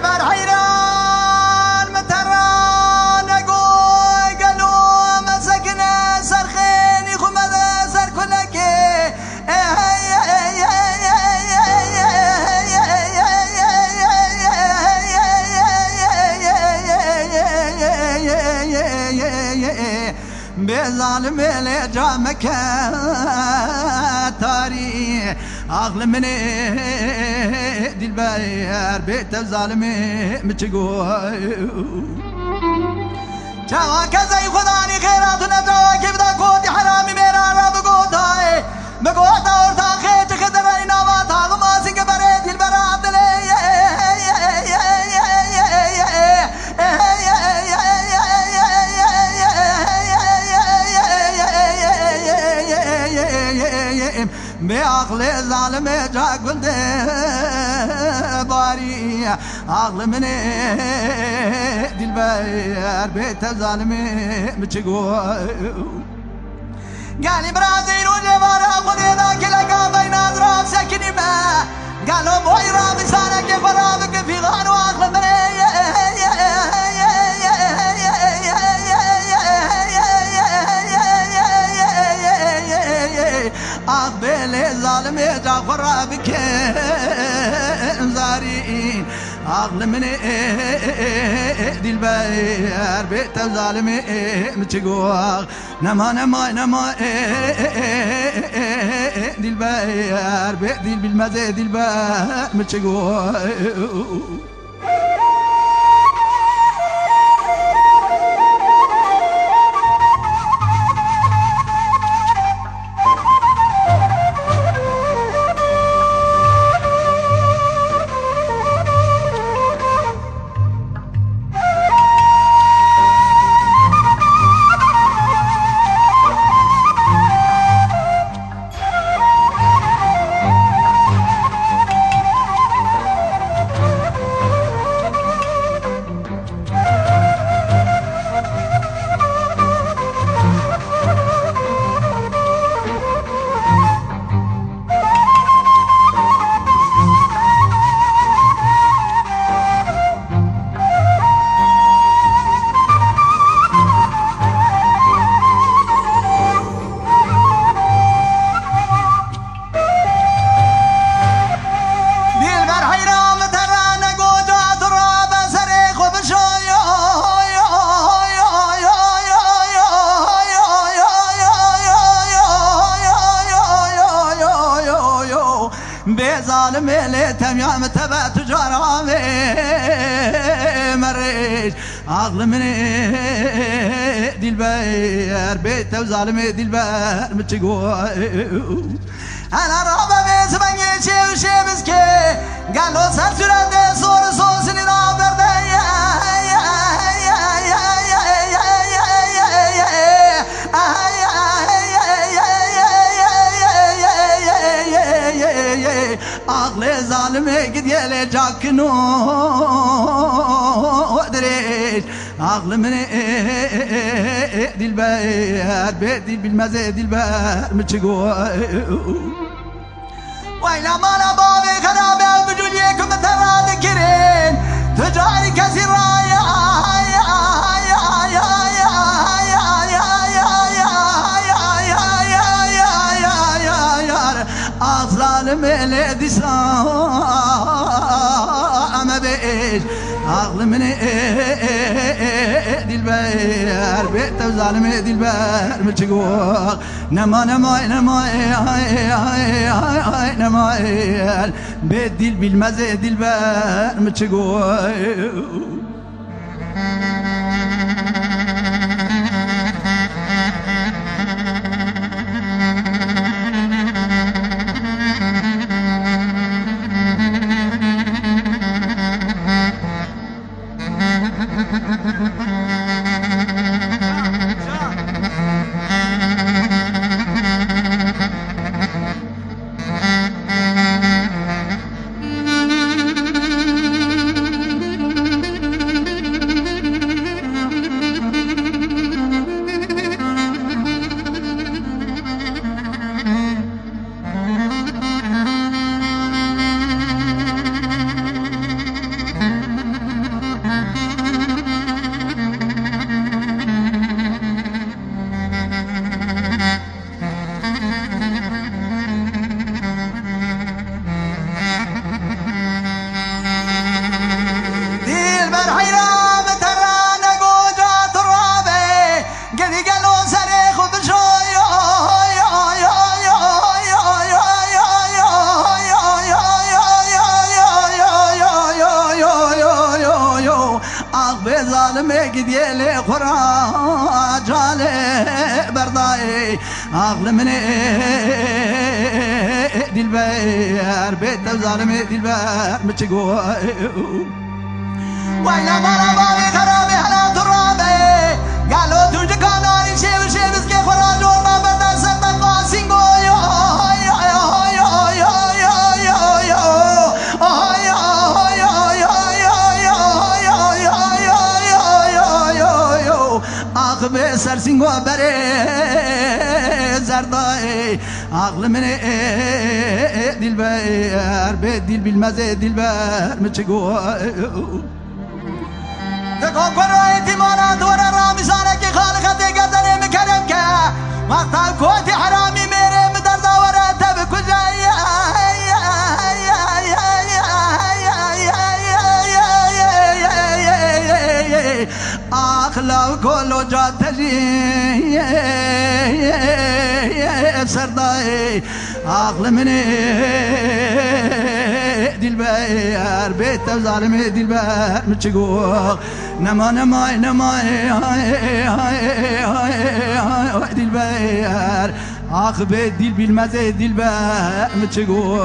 بر حیران متران گوی گلو مسکن سرخینی خمد سر کلکه به ظالم جامك تاري عقل من دلبير بيت ظالم متشقو جوا كذا خداني خيرات ندرا كيف دا كودي حرامي ميرا بقوداي بقودا ورتا خيت خدري نوات ما سنگ بريد البراد بعقل ظالم جاقل باري عقل من دلبير بيت ظالم متشقو قالي برازيل وجبارا خذينا كلك بين اطراف سكني ما قالوا بوي رامي سانك فرامك في غان وعقل من أقبل ظالم جعفر بك زارين عقل من دلبير بيت ظالم متشقوق نما نما نما دلبير بيت بالمزيد دلبير متشقوق بظالم ليتم يا متبع تجارة مريج عقل من دلبير بيت وظالم دلبير متشقو انا رابع بيس بني شي وشي مسكي قالوا سرسرة صور صوصني نابر عقل ظالم قد يلي جاكنو ودريش عقل من دلبير بيت بالمزيد دلبير متشقو ويلا مالا بابي خرابي بجوليكم ترى ذكرين تجاري كثير ظالم الذي صام بيش عقل من دلبير بيت وظالم دلبير متشقوق نما نما نما نما بيت دل بالمزيد دلبير متشقوق به ظالمه گدیل خورا جال بردای عقل من دلبر بیت ظالمه دلبر مچگو واینا بالا بالی خرابی حالا تو رابه گالو تو جکانانی شیو شیوز که خورا جور ما بردن سبت قاسینگو به سرسینگو بره زردای عقل من دلبر به دل بالمزه دلبر مچگو تکون کن رای تیمانات ورا رامیزانه که خالقت گردنه مکرم که وقتا کوتی حرامی میره بدرد ورا تب کجایی اخلاو کلو جا تجی سردای عقل من دلبر بیت ظالم دلبر مچگو نما نمای نمای دلبر عاقبه دل بالمزه دلبر مچگو